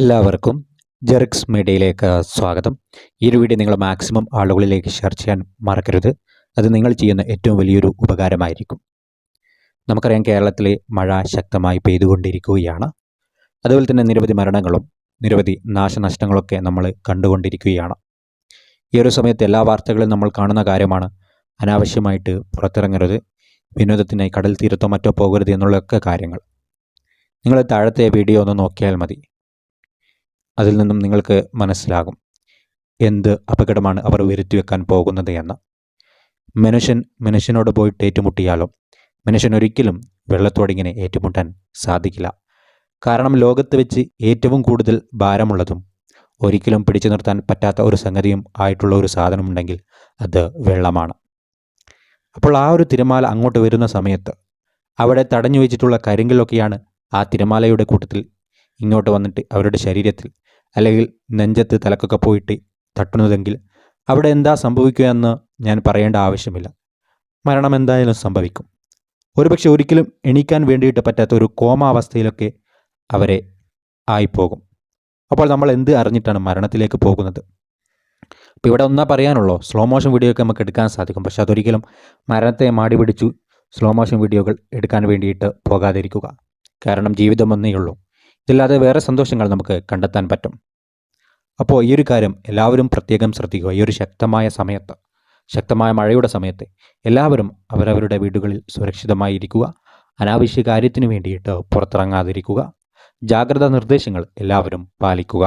എല്ലാവർക്കും ജെറിക്സ് മീഡിയയിലേക്ക് സ്വാഗതം. ഈ ഒരു വീഡിയോ നിങ്ങൾ മാക്സിമം ആളുകളിലേക്ക് ഷെയർ ചെയ്യാൻ മറക്കരുത്. അത് നിങ്ങൾ ചെയ്യുന്ന ഏറ്റവും വലിയൊരു ഉപകാരമായിരിക്കും. നമുക്കറിയാം, കേരളത്തിലെ മഴ ശക്തമായി പെയ്തുകൊണ്ടിരിക്കുകയാണ്. അതുപോലെ തന്നെ നിരവധി മരണങ്ങളും നിരവധി നാശനഷ്ടങ്ങളൊക്കെ നമ്മൾ കണ്ടുകൊണ്ടിരിക്കുകയാണ്. ഈ ഒരു സമയത്ത് എല്ലാ വാർത്തകളും നമ്മൾ കാണുന്ന കാര്യമാണ്. അനാവശ്യമായിട്ട് പുറത്തിറങ്ങരുത്, വിനോദത്തിനായി കടൽ തീരത്തോ മറ്റോ പോകരുത് എന്നുള്ളൊക്കെ കാര്യങ്ങൾ. നിങ്ങൾ താഴത്തെ വീഡിയോ ഒന്ന് നോക്കിയാൽ മതി. അതിൽ നിന്നും നിങ്ങൾക്ക് മനസ്സിലാകും എന്ത് അപകടമാണ് അവർ വരുത്തിവെക്കാൻ പോകുന്നത് എന്ന്. മനുഷ്യനോട് പോയിട്ട് ഏറ്റുമുട്ടിയാലോ? മനുഷ്യൻ ഒരിക്കലും വെള്ളത്തോടിങ്ങനെ ഏറ്റുമുട്ടാൻ സാധിക്കില്ല. കാരണം ലോകത്ത് വെച്ച് ഏറ്റവും കൂടുതൽ ഭാരമുള്ളതും ഒരിക്കലും പിടിച്ചു നിർത്താൻ പറ്റാത്ത ഒരു സംഗതിയും ആയിട്ടുള്ള ഒരു സാധനമുണ്ടെങ്കിൽ അത് വെള്ളമാണ്. അപ്പോൾ ആ ഒരു തിരമാല അങ്ങോട്ട് വരുന്ന സമയത്ത് അവിടെ തടഞ്ഞു വെച്ചിട്ടുള്ള കരിങ്കല്ലൊക്കെയാണ് ആ തിരമാലയുടെ കൂട്ടത്തിൽ ഇങ്ങോട്ട് വന്നിട്ട് അവരുടെ ശരീരത്തിൽ അല്ലെങ്കിൽ നെഞ്ചത്ത് തലക്കൊക്കെ പോയിട്ട് തട്ടുന്നതെങ്കിൽ അവിടെ എന്താ സംഭവിക്കുക എന്ന് ഞാൻ പറയേണ്ട ആവശ്യമില്ല. മരണം എന്തായാലും സംഭവിക്കും. ഒരുപക്ഷെ ഒരിക്കലും എണീക്കാൻ വേണ്ടിയിട്ട് പറ്റാത്ത ഒരു കോമാവസ്ഥയിലൊക്കെ അവരെ ആയിപ്പോകും. അപ്പോൾ നമ്മൾ എന്ത് അറിഞ്ഞിട്ടാണ് മരണത്തിലേക്ക് പോകുന്നത്? അപ്പോൾ ഇവിടെ ഒന്നാ പറയാനുള്ളൂ, സ്ലോ മോഷൻ വീഡിയോ ഒക്കെ നമുക്ക് എടുക്കാൻ സാധിക്കും. പക്ഷെ അതൊരിക്കലും മരണത്തെ മാടി പിടിച്ചു സ്ലോ മോഷൻ വീഡിയോകൾ എടുക്കാൻ വേണ്ടിയിട്ട് പോകാതിരിക്കുക. കാരണം ജീവിതം ഒന്നേ ഉള്ളൂ. ഇതില്ലാതെ വേറെ സന്തോഷങ്ങൾ നമുക്ക് കണ്ടെത്താൻ പറ്റും. അപ്പോൾ ഈ ഒരു കാര്യം എല്ലാവരും പ്രത്യേകം ശ്രദ്ധിക്കുക. ഈ ഒരു ശക്തമായ മഴയുടെ സമയത്ത് എല്ലാവരും അവരവരുടെ വീടുകളിൽ സുരക്ഷിതമായി ഇരിക്കുക. അനാവശ്യ കാര്യത്തിന് വേണ്ടിയിട്ട് പുറത്തിറങ്ങാതിരിക്കുക. ജാഗ്രതാ നിർദ്ദേശങ്ങൾ എല്ലാവരും പാലിക്കുക.